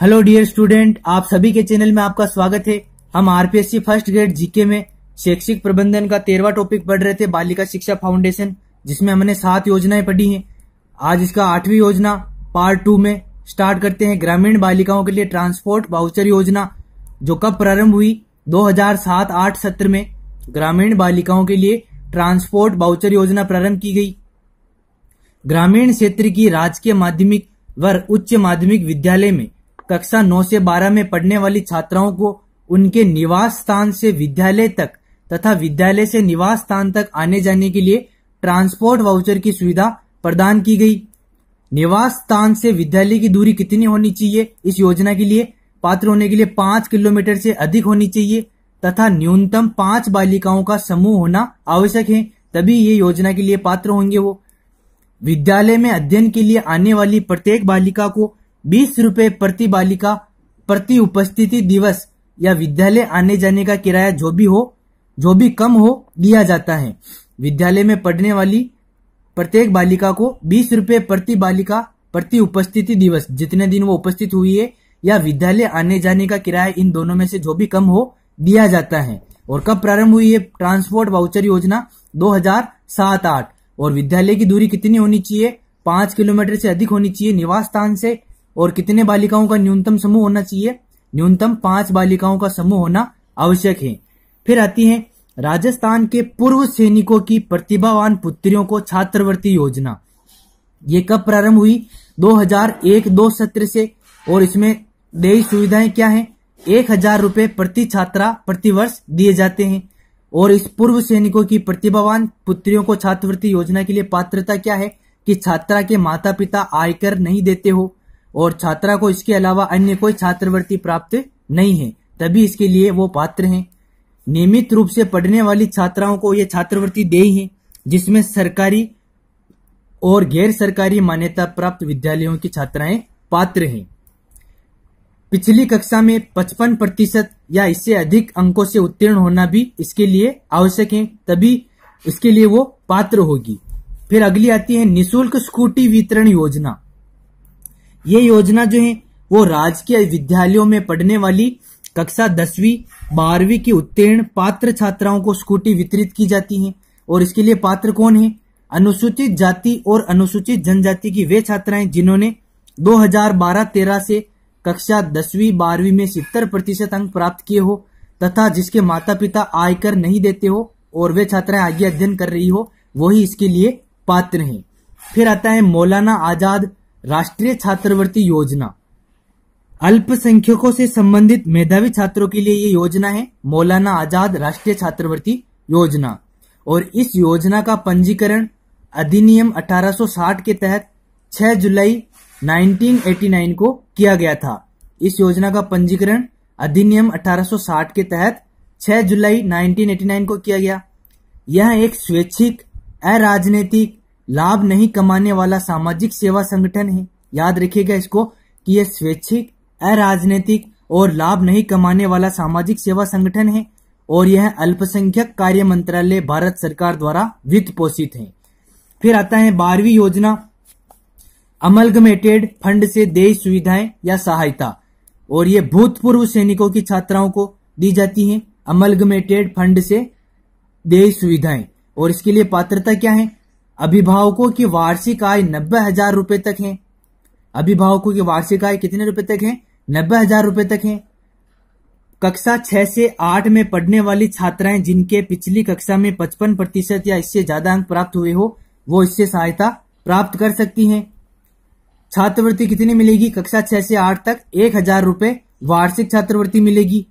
Hello dear student, आप सभी के चैनल में आपका स्वागत है। हम आरपीएससी फर्स्ट ग्रेड जीके में शैक्षिक प्रबंधन का 13वां टॉपिक पढ़ रहे थे, बालिका शिक्षा फाउंडेशन, जिसमें हमने 7 योजनाएं पढ़ी हैं। आज इसका 8वीं योजना पार्ट 2 में स्टार्ट करते हैं। ग्रामीण बालिकाओं के लिए ट्रांसपोर्ट वाउचर योजना, जो कब प्रारंभ हुई? 2007-8 सत्र में ग्रामीण बालिकाओं के लिए ट्रांसपोर्ट वाउचर योजना प्रारंभ की गई। ग्रामीण क्षेत्र की राजकीय माध्यमिक व उच्च माध्यमिक विद्यालय में कक्षा 9 से 12 में पढ़ने वाली छात्राओं को उनके निवास स्थान से विद्यालय तक तथा विद्यालय से निवास स्थान तक आने जाने के लिए ट्रांसपोर्ट वाउचर की सुविधा प्रदान की गई। निवास स्थान से विद्यालय की दूरी कितनी होनी चाहिए? इस योजना के लिए पात्र होने के लिए 5 किलोमीटर से अधिक होनी चाहिए तथा न्यूनतम 5 बालिकाओं का समूह होना आवश्यक है, तभी ये योजना के लिए पात्र होंगे। वो विद्यालय में अध्ययन के लिए आने वाली प्रत्येक बालिका को 20 रुपए प्रति बालिका प्रति उपस्थिति दिवस या विद्यालय आने जाने का किराया जो भी कम हो दिया जाता है। विद्यालय में पढ़ने वाली प्रत्येक बालिका को 20 रुपए प्रति बालिका प्रति उपस्थिति दिवस, जितने दिन वो उपस्थित हुई है, या विद्यालय आने जाने का किराया, इन दोनों में से जो भी कम हो दिया जाता है। और कब प्रारंभ हुई है ट्रांसपोर्ट वाउचर योजना? 2007-8। और विद्यालय की दूरी कितनी होनी चाहिए? 5 किलोमीटर से अधिक होनी चाहिए निवास स्थान से। और कितने बालिकाओं का न्यूनतम समूह होना चाहिए? न्यूनतम 5 बालिकाओं का समूह होना आवश्यक है। फिर आती है राजस्थान के पूर्व सैनिकों की प्रतिभावान पुत्रियों को छात्रवृत्ति योजना। ये कब प्रारंभ हुई? 2001-2 सत्र से। और इसमें देय सुविधाएं क्या हैं? 1000 रुपए प्रति छात्रा प्रति वर्ष दिए जाते हैं। और इस पूर्व सैनिकों की प्रतिभावान पुत्रियों को छात्रवृत्ति योजना के लिए पात्रता क्या है? कि छात्रा के माता पिता आयकर नहीं देते हो और छात्रा को इसके अलावा अन्य कोई छात्रवृत्ति प्राप्त नहीं है, तभी इसके लिए वो पात्र हैं। नियमित रूप से पढ़ने वाली छात्राओं को ये छात्रवृत्ति देय है, जिसमें सरकारी और गैर सरकारी मान्यता प्राप्त विद्यालयों की छात्राएं पात्र हैं। पिछली कक्षा में 55% या इससे अधिक अंकों से उत्तीर्ण होना भी इसके लिए आवश्यक है, तभी इसके लिए वो पात्र होगी। फिर अगली आती है निशुल्क स्कूटी वितरण योजना। ये योजना जो है वो राजकीय विद्यालयों में पढ़ने वाली कक्षा 10वीं 12वीं की उत्तीर्ण पात्र छात्राओं को स्कूटी वितरित की जाती है। और इसके लिए पात्र कौन है? अनुसूचित जाति और अनुसूचित जनजाति की वे छात्राएं जिन्होंने 2012-13 से कक्षा 10वीं 12वीं में 70% अंक प्राप्त किए हो तथा जिसके माता पिता आयकर नहीं देते हो और वे छात्राएं आगे अध्ययन कर रही हो, वही इसके लिए पात्र हैं। फिर आता है मौलाना आजाद राष्ट्रीय छात्रवृत्ति योजना। अल्पसंख्यकों से संबंधित मेधावी छात्रों के लिए ये योजना है, मौलाना आजाद राष्ट्रीय छात्रवृत्ति योजना। और इस योजना का पंजीकरण अधिनियम 1860 के तहत 6 जुलाई 1989 को किया गया था। इस योजना का पंजीकरण अधिनियम 1860 के तहत 6 जुलाई 1989 को किया गया। यह एक स्वैच्छिक अराजनीतिक लाभ नहीं कमाने वाला सामाजिक सेवा संगठन है। याद रखिएगा इसको कि यह स्वैच्छिक अराजनीतिक और लाभ नहीं कमाने वाला सामाजिक सेवा संगठन है और यह अल्पसंख्यक कार्य मंत्रालय भारत सरकार द्वारा वित्त पोषित है। फिर आता है 12वीं योजना अमलगमेटेड फंड से देय सुविधाएं या सहायता। और ये भूतपूर्व सैनिकों की छात्राओं को दी जाती है अमलगमेटेड फंड से देय सुविधाएं। और इसके लिए पात्रता क्या है? अभिभावकों की वार्षिक आय 90,000 रुपए तक है। अभिभावकों की वार्षिक आय कितने रुपए तक है? 90,000 रुपए तक है। कक्षा 6 से 8 में पढ़ने वाली छात्राएं जिनके पिछली कक्षा में 55% या इससे ज्यादा अंक प्राप्त हुए हो, वो इससे सहायता प्राप्त कर सकती हैं। छात्रवृत्ति कितनी मिलेगी? कक्षा 6 से 8 तक 1000 रुपए वार्षिक छात्रवृत्ति मिलेगी।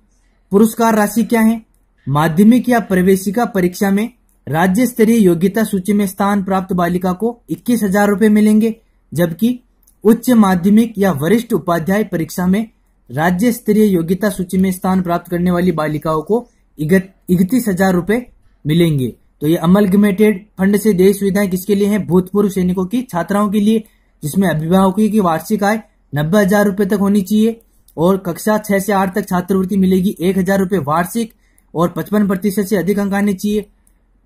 पुरस्कार राशि क्या है? माध्यमिक या प्रवेशिका परीक्षा में राज्य स्तरीय योग्यता सूची में स्थान प्राप्त बालिका को 21,000 रुपए मिलेंगे, जबकि उच्च माध्यमिक या वरिष्ठ उपाध्याय परीक्षा में राज्य स्तरीय योग्यता सूची में स्थान प्राप्त करने वाली बालिकाओं को 31,000 रुपए मिलेंगे। तो ये अमलगमेटेड फंड से देय सुविधाएं किसके लिए हैं? भूतपूर्व सैनिकों की छात्राओं के लिए, जिसमें अभिभावकों की वार्षिक आय 90,000 रुपए तक होनी चाहिए और कक्षा 6 से 8 तक छात्रवृत्ति मिलेगी 1000 रुपए वार्षिक और 55% से अधिक अंक आने चाहिए।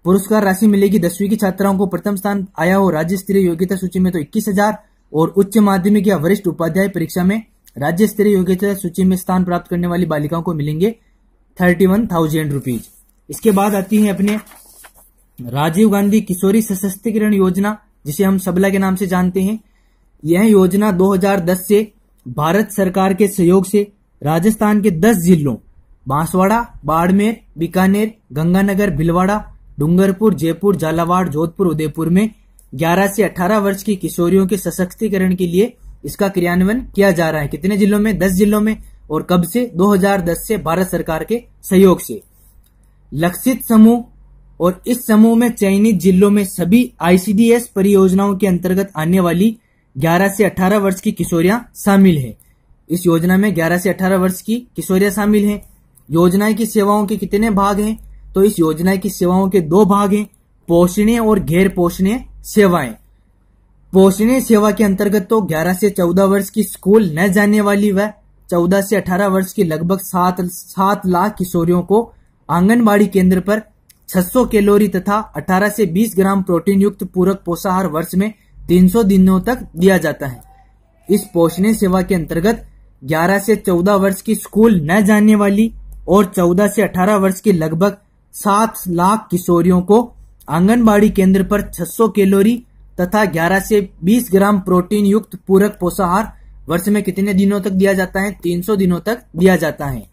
पुरस्कार राशि मिलेगी 10वीं की छात्राओं को प्रथम स्थान आया हो राज्य स्तरीय योग्यता सूची में तो 21,000 और उच्च माध्यमिक या वरिष्ठ उपाध्याय परीक्षा में राज्य स्तरीय योग्यता सूची में स्थान प्राप्त करने वाली बालिकाओं को मिलेंगे 31,000 रुपीज। इसके बाद आती है अपने राजीव गांधी किशोरी सशक्तिकरण योजना, जिसे हम सबला के नाम से जानते हैं। यह योजना 2010 से भारत सरकार के सहयोग से राजस्थान के 10 जिलों बांसवाड़ा, बाड़मेर, बीकानेर, गंगानगर, भीलवाड़ा, डूंगरपुर, जयपुर, झालावाड़, जोधपुर, उदयपुर में 11 से 18 वर्ष की किशोरियों के सशक्तिकरण के लिए इसका क्रियान्वयन किया जा रहा है। कितने जिलों में? 10 जिलों में। और कब से? 2010 से भारत सरकार के सहयोग से। लक्षित समूह और इस समूह में चयनित जिलों में सभी ICDS परियोजनाओं के अंतर्गत आने वाली 11 से 18 वर्ष की किशोरियां शामिल हैं। इस योजना में 11 से 18 वर्ष की किशोरियां शामिल हैं। योजना की सेवाओं के कितने भाग हैं? तो इस योजना की सेवाओं के 2 भाग हैं, पोषणीय और गैर पोषणीय सेवाएं। पोषणीय सेवा के अंतर्गत तो 11 से 14 वर्ष की स्कूल न जाने वाली व 14 से 18 वर्ष की लगभग 7 लाख किशोरियों को आंगनबाड़ी केंद्र पर 600 कैलोरी तथा 18 से 20 ग्राम प्रोटीन युक्त पूरक पोषाहार वर्ष में 300 दिनों तक दिया जाता है। इस पोषणीय सेवा के अंतर्गत 11 से 14 वर्ष की स्कूल न जाने वाली और 14 से 18 वर्ष की लगभग 7 लाख किशोरियों को आंगनबाड़ी केंद्र पर 600 कैलोरी तथा 11 से 20 ग्राम प्रोटीन युक्त पूरक पोषाहार वर्ष में कितने दिनों तक दिया जाता है? 300 दिनों तक दिया जाता है।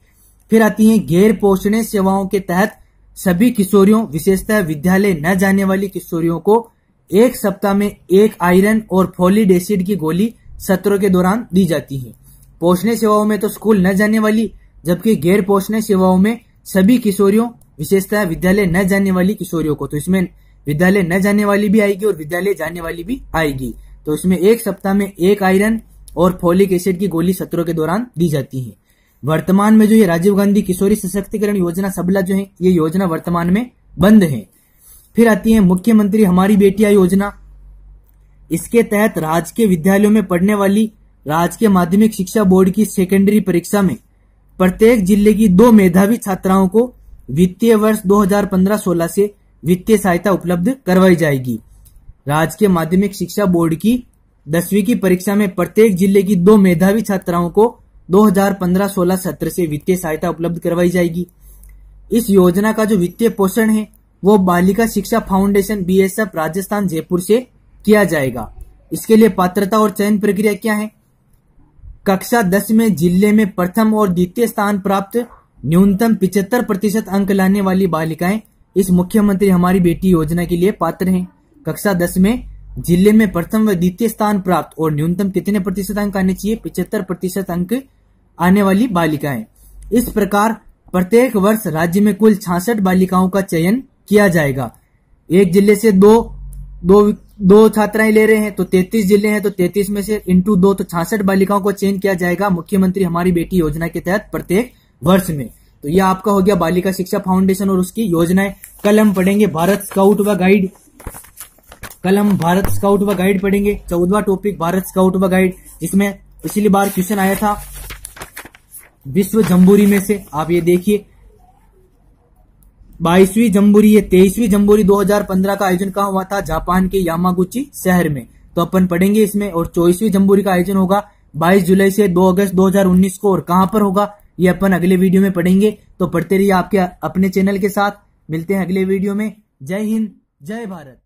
फिर आती है गैर पोषणीय सेवाओं के तहत सभी किशोरियों, विशेषतः विद्यालय न जाने वाली किशोरियों को 1 सप्ताह में 1 आयरन और फोलिक एसिड की गोली सत्रों के दौरान दी जाती है। पोषणीय सेवाओं में तो स्कूल न जाने वाली, जबकि गैर पोषणीय सेवाओं में सभी किशोरियों, विशेषतः विद्यालय न जाने वाली किशोरियों को, तो इसमें विद्यालय न जाने वाली भी आएगी और विद्यालय जाने वाली भी आएगी। तो इसमें 1 सप्ताह में 1 आयरन और फोलिक एसिड की गोली सत्रों के दौरान दी जाती है। वर्तमान में जो ये राजीव गांधी किशोरी सशक्तिकरण योजना सबला जो है, ये योजना वर्तमान में बंद है। फिर आती है मुख्यमंत्री हमारी बेटियां योजना। इसके तहत राजकीय विद्यालयों में पढ़ने वाली राजकीय माध्यमिक शिक्षा बोर्ड की सेकेंडरी परीक्षा में प्रत्येक जिले की 2 मेधावी छात्राओं को वित्तीय वर्ष 2015-16 से वित्तीय सहायता उपलब्ध करवाई जाएगी। राजकीय माध्यमिक शिक्षा बोर्ड की 10वीं की परीक्षा में प्रत्येक जिले की 2 मेधावी छात्राओं को 2015-16 सत्र से वित्तीय सहायता उपलब्ध करवाई जाएगी। इस योजना का जो वित्तीय पोषण है वो बालिका शिक्षा फाउंडेशन BSF राजस्थान जयपुर से किया जाएगा। इसके लिए पात्रता और चयन प्रक्रिया क्या है? कक्षा 10 में जिले में प्रथम और द्वितीय स्थान प्राप्त न्यूनतम 75% अंक लाने वाली बालिकाएं इस मुख्यमंत्री हमारी बेटी योजना के लिए पात्र हैं। कक्षा 10 में जिले में प्रथम व द्वितीय स्थान प्राप्त और न्यूनतम कितने प्रतिशत अंक आने चाहिए? 75% अंक आने वाली बालिकाएं। इस प्रकार प्रत्येक वर्ष राज्य में कुल 66 बालिकाओं का चयन किया जाएगा। एक जिले से दो छात्राएं ले रहे हैं तो 33 जिले हैं, तो 33 में से इंटू 2 तो 66 बालिकाओं को चयन किया जाएगा मुख्यमंत्री हमारी बेटी योजना के तहत प्रत्येक वर्ष में। तो यह आपका हो गया बालिका शिक्षा फाउंडेशन और उसकी योजनाएं। कल हम पढ़ेंगे भारत स्काउट व गाइड। कल हम भारत स्काउट व गाइड पढ़ेंगे। 14वां टॉपिक भारत स्काउट व गाइड, जिसमें पिछली बार क्वेश्चन आया था विश्व जम्बूरी में से। आप ये देखिए 22वीं जम्बूरी, 23वीं जम्बूरी 2015 का आयोजन कहाँ हुआ था? जापान के यामागुची शहर में। तो अपन पढ़ेंगे इसमें। और 24वीं जम्बूरी का आयोजन होगा 22 जुलाई से 2 अगस्त 2019 को। और कहां पर होगा ये अपन अगले वीडियो में पढ़ेंगे। तो पढ़ते रहिए आपके अपने चैनल के साथ। मिलते हैं अगले वीडियो में। जय हिंद, जय भारत।